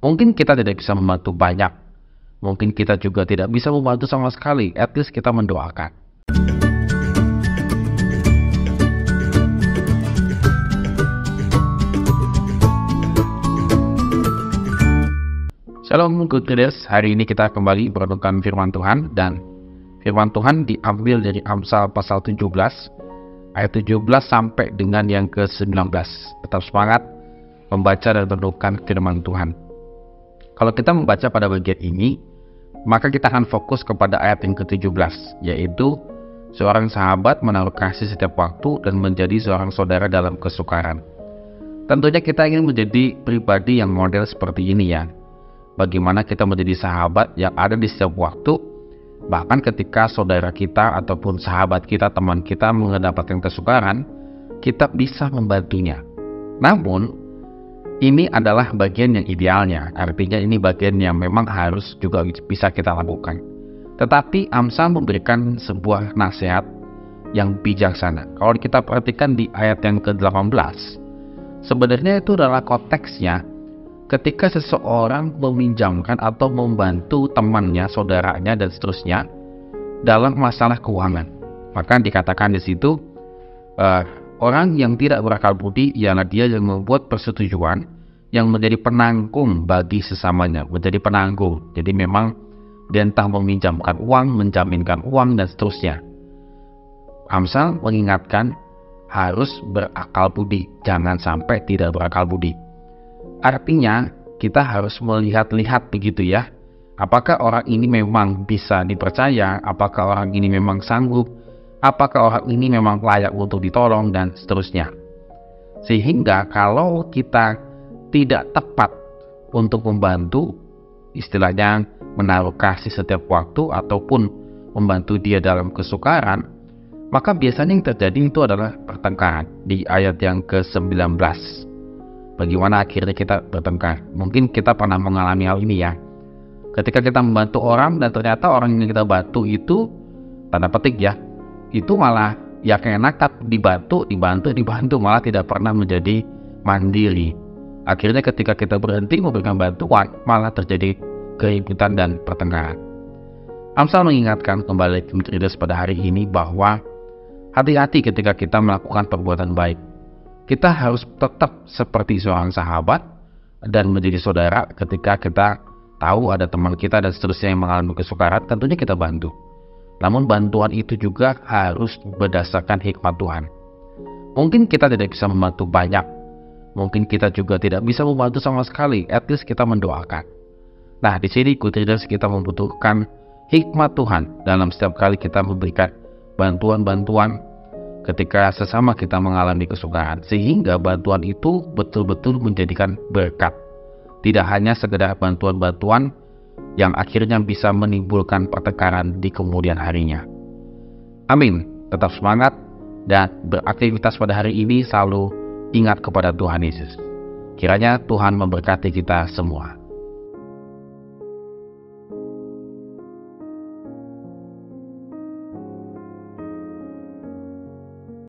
Mungkin kita tidak bisa membantu banyak, mungkin kita juga tidak bisa membantu sama sekali, at least kita mendoakan. Shalom good leaders, hari ini kita kembali merenungkan firman Tuhan, dan firman Tuhan diambil dari Amsal pasal 17 ayat 17 sampai dengan yang ke-19. Tetap semangat membaca dan merenungkan firman Tuhan. Kalau kita membaca pada bagian ini, maka kita akan fokus kepada ayat yang ke-17, yaitu seorang sahabat menaruh kasih setiap waktu dan menjadi seorang saudara dalam kesukaran. Tentunya kita ingin menjadi pribadi yang model seperti ini ya. Bagaimana kita menjadi sahabat yang ada di setiap waktu, bahkan ketika saudara kita ataupun sahabat kita, teman kita mendapatkan kesukaran, kita bisa membantunya. Namun, ini adalah bagian yang idealnya, artinya ini bagian yang memang harus juga bisa kita lakukan. Tetapi Amsal memberikan sebuah nasihat yang bijaksana. Kalau kita perhatikan di ayat yang ke-18, sebenarnya itu adalah konteksnya ketika seseorang meminjamkan atau membantu temannya, saudaranya, dan seterusnya dalam masalah keuangan. Maka dikatakan di situ, orang yang tidak berakal budi ialah dia yang membuat persetujuan yang menjadi penanggung bagi sesamanya, menjadi penanggung. Jadi memang dia entah meminjamkan uang, menjaminkan uang, dan seterusnya. Amsal mengingatkan harus berakal budi, jangan sampai tidak berakal budi. Artinya kita harus melihat-lihat begitu ya, apakah orang ini memang bisa dipercaya, apakah orang ini memang sanggup, apakah orang ini memang layak untuk ditolong, dan seterusnya. Sehingga kalau kita tidak tepat untuk membantu, istilahnya menaruh kasih setiap waktu ataupun membantu dia dalam kesukaran, maka biasanya yang terjadi itu adalah pertengkaran. Di ayat yang ke-19, bagaimana akhirnya kita bertengkar. Mungkin kita pernah mengalami hal ini ya. Ketika kita membantu orang dan ternyata orang yang kita bantu itu, tanda petik ya, itu malah ya keenak dibantu, malah tidak pernah menjadi mandiri. Akhirnya ketika kita berhenti memberikan bantuan, malah terjadi keributan dan pertengkaran. Amsal mengingatkan kembali leaders pada hari ini bahwa hati-hati ketika kita melakukan perbuatan baik. Kita harus tetap seperti seorang sahabat dan menjadi saudara. Ketika kita tahu ada teman kita dan seterusnya yang mengalami kesukaran, tentunya kita bantu. Namun bantuan itu juga harus berdasarkan hikmat Tuhan. Mungkin kita tidak bisa membantu banyak, mungkin kita juga tidak bisa membantu sama sekali, at least kita mendoakan. Nah, di sini good leaders, kita membutuhkan hikmat Tuhan dalam setiap kali kita memberikan bantuan-bantuan ketika sesama kita mengalami kesukaran, sehingga bantuan itu betul-betul menjadikan berkat. Tidak hanya sekedar bantuan-bantuan yang akhirnya bisa menimbulkan pertengkaran di kemudian harinya. Amin. Tetap semangat dan beraktivitas pada hari ini selalu ingat kepada Tuhan Yesus. Kiranya Tuhan memberkati kita semua.